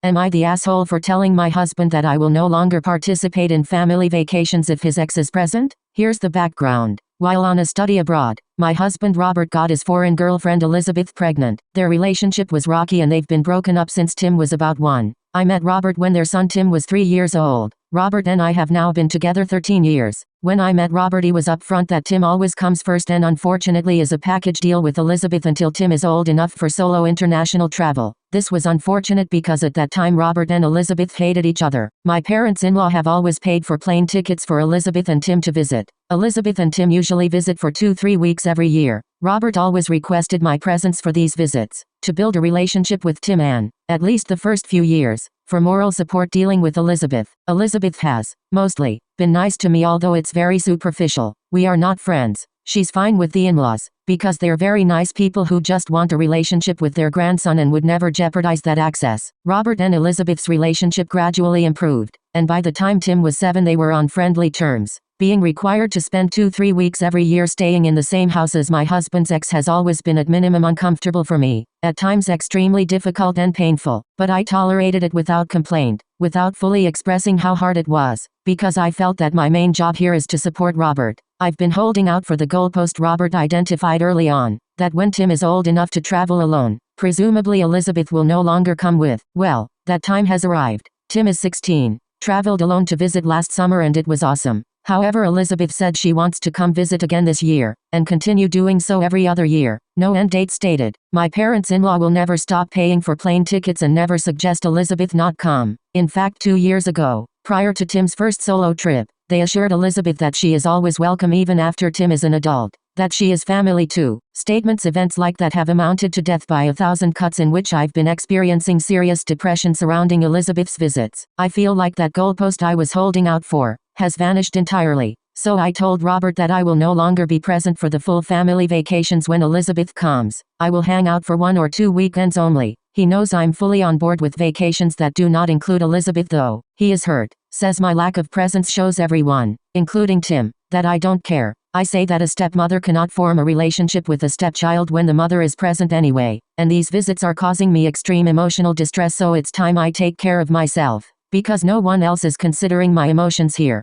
Am I the asshole for telling my husband that I will no longer participate in family vacations if his ex is present? Here's the background. While on a study abroad, my husband Robert got his foreign girlfriend Elizabeth pregnant. Their relationship was rocky and they've been broken up since Tim was about 1. I met Robert when their son Tim was 3 years old. Robert and I have now been together 13 years. When I met Robert he was upfront that Tim always comes first and unfortunately is a package deal with Elizabeth until Tim is old enough for solo international travel. This was unfortunate because at that time Robert and Elizabeth hated each other. My parents-in-law have always paid for plane tickets for Elizabeth and Tim to visit. Elizabeth and Tim usually visit for 2-3 weeks every year. Robert always requested my presence for these visits, to build a relationship with Tim and, at least the first few years, for moral support dealing with Elizabeth. Elizabeth has, mostly, been nice to me although it's very superficial. We are not friends. She's fine with the in-laws, because they're very nice people who just want a relationship with their grandson and would never jeopardize that access. Robert and Elizabeth's relationship gradually improved, and by the time Tim was 7 they were on friendly terms. Being required to spend 2-3 weeks every year staying in the same house as my husband's ex has always been at minimum uncomfortable for me, at times extremely difficult and painful, but I tolerated it without complaint, without fully expressing how hard it was, because I felt that my main job here is to support Robert. I've been holding out for the goalpost Robert identified early on, that when Tim is old enough to travel alone, presumably Elizabeth will no longer come with. Well, that time has arrived. Tim is 16, traveled alone to visit last summer and it was awesome. However, Elizabeth said she wants to come visit again this year, and continue doing so every other year. No end date stated. My parents-in-law will never stop paying for plane tickets and never suggest Elizabeth not come. In fact, 2 years ago, prior to Tim's first solo trip, they assured Elizabeth that she is always welcome even after Tim is an adult, that she is family too. Statements events like that have amounted to death by 1,000 cuts in which I've been experiencing serious depression surrounding Elizabeth's visits. I feel like that goalpost I was holding out for has vanished entirely. So I told Robert that I will no longer be present for the full family vacations when Elizabeth comes. I will hang out for 1 or 2 weekends only. He knows I'm fully on board with vacations that do not include Elizabeth though. He is hurt, says my lack of presence shows everyone, including Tim, that I don't care. I say that a stepmother cannot form a relationship with a stepchild when the mother is present anyway, and these visits are causing me extreme emotional distress so it's time I take care of myself, because no one else is considering my emotions here.